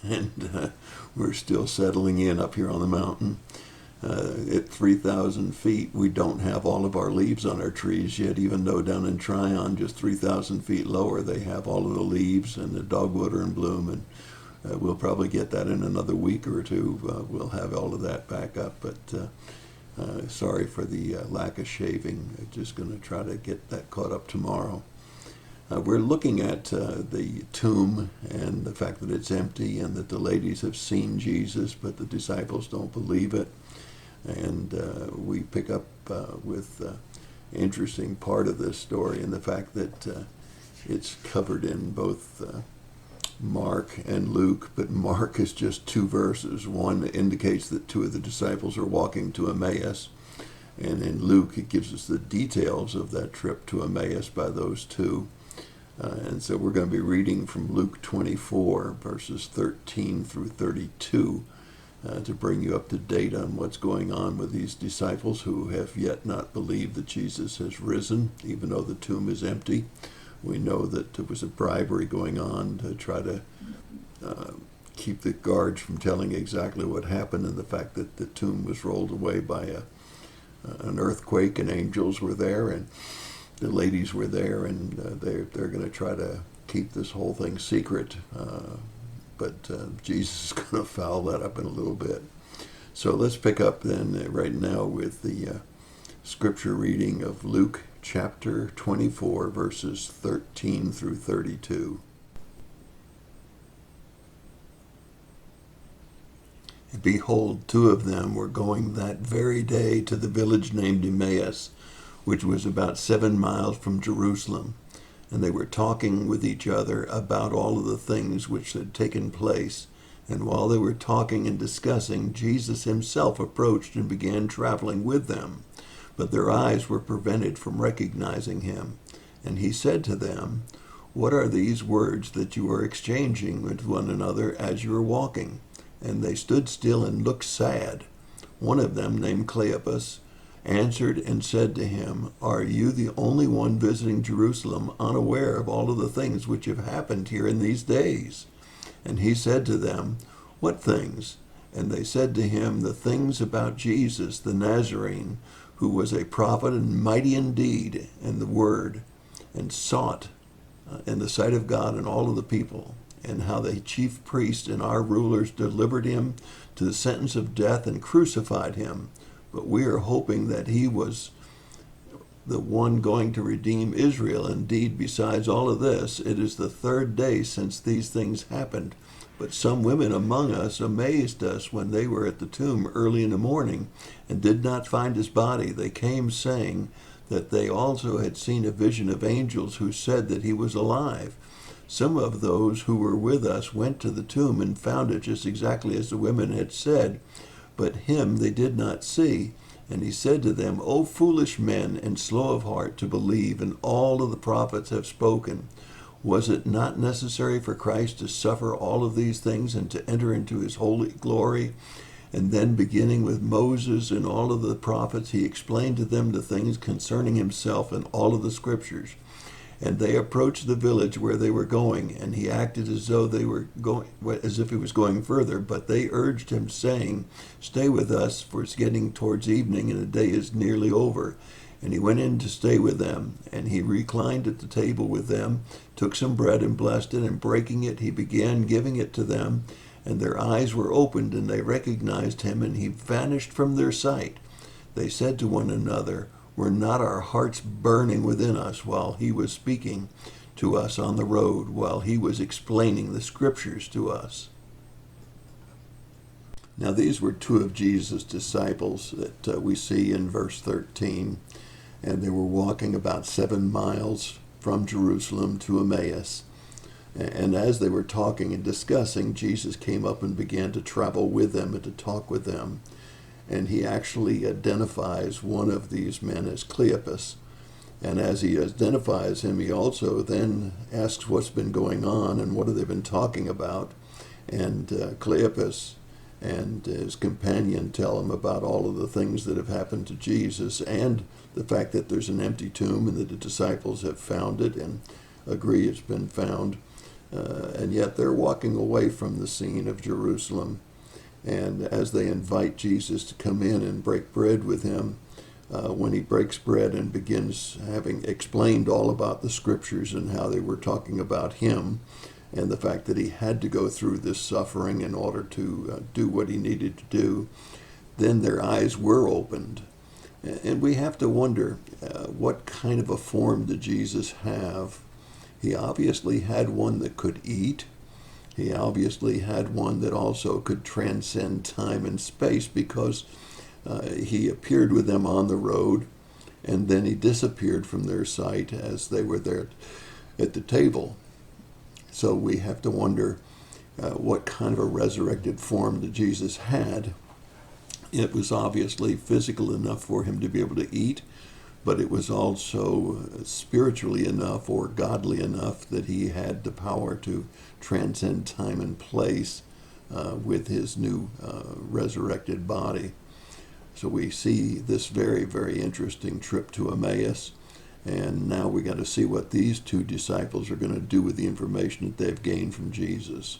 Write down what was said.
and we're still settling in up here on the mountain. At 3,000 feet, we don't have all of our leaves on our trees yet, even though down in Tryon, just 3,000 feet lower, they have all of the leaves and the dogwood are in bloom, and we'll probably get that in another week or two. We'll have all of that back up, but sorry for the lack of shaving. Just going to try to get that caught up tomorrow. We're looking at the tomb and the fact that it's empty and that the ladies have seen Jesus, but the disciples don't believe it. And we pick up with an interesting part of this story and the fact that it's covered in both Mark and Luke, but Mark is just 2 verses. One indicates that 2 of the disciples are walking to Emmaus, and in Luke it gives us the details of that trip to Emmaus by those 2. And so we're going to be reading from Luke 24, verses 13 through 32, to bring you up to date on what's going on with these disciples who have yet not believed that Jesus has risen, even though the tomb is empty. We know that there was a bribery going on to try to keep the guards from telling exactly what happened, and the fact that the tomb was rolled away by an earthquake, and angels were there, and the ladies were there, and they're going to try to keep this whole thing secret. But Jesus is going to foul that up in a little bit. So let's pick up then right now with the scripture reading of Luke chapter 24, verses 13 through 32. Behold, 2 of them were going that very day to the village named Emmaus, which was about 7 miles from Jerusalem. And they were talking with each other about all of the things which had taken place. And while they were talking and discussing, Jesus himself approached and began traveling with them. But their eyes were prevented from recognizing him. And he said to them, "What are these words that you are exchanging with one another as you are walking?" And they stood still and looked sad. One of them, named Cleopas, answered and said to him, "Are you the only one visiting Jerusalem, unaware of all of the things which have happened here in these days?" And he said to them, "What things?" And they said to him, "The things about Jesus the Nazarene, who was a prophet and mighty in deed and the word, and sought in the sight of God and all of the people, and how the chief priests and our rulers delivered him to the sentence of death and crucified him. But we are hoping that he was the one going to redeem Israel. Indeed, besides all of this, it is the 3rd day since these things happened. But some women among us amazed us when they were at the tomb early in the morning and did not find his body. They came saying that they also had seen a vision of angels who said that he was alive. Some of those who were with us went to the tomb and found it just exactly as the women had said, but him they did not see. And he said to them, "O foolish men, and slow of heart to believe, and all of the prophets have spoken. Was it not necessary for Christ to suffer all of these things and to enter into his holy glory?" And then, beginning with Moses and all of the prophets, he explained to them the things concerning himself and all of the scriptures. And they approached the village where they were going, and he acted as though they were going, as if he was going further. But they urged him, saying, "Stay with us, for it's getting towards evening, and the day is nearly over." And he went in to stay with them, and he reclined at the table with them, took some bread and blessed it, and breaking it, he began giving it to them. And their eyes were opened, and they recognized him, and he vanished from their sight. They said to one another, "Were not our hearts burning within us while he was speaking to us on the road, while he was explaining the scriptures to us?" Now these were 2 of Jesus' disciples that we see in verse 13. And they were walking about 7 miles from Jerusalem to Emmaus. And as they were talking and discussing, Jesus came up and began to travel with them and to talk with them. And he actually identifies one of these men as Cleopas. And as he identifies him, he also then asks what's been going on and what have they been talking about. And Cleopas and his companion tell him about all of the things that have happened to Jesus and the fact that there's an empty tomb and that the disciples have found it and agree it's been found. and yet they're walking away from the scene of Jerusalem. And as they invite Jesus to come in and break bread with him, when he breaks bread and begins having explained all about the scriptures and how they were talking about him and the fact that he had to go through this suffering in order to do what he needed to do, then their eyes were opened. And we have to wonder, what kind of a form did Jesus have? He obviously had one that could eat. He obviously had one that also could transcend time and space, because he appeared with them on the road, and then he disappeared from their sight as they were there at the table. So we have to wonder what kind of a resurrected form that Jesus had. It was obviously physical enough for him to be able to eat, but it was also spiritually enough or godly enough that he had the power to transcend time and place with his new resurrected body. So we see this very, very interesting trip to Emmaus, and now we got to see what these two disciples are going to do with the information that they've gained from Jesus.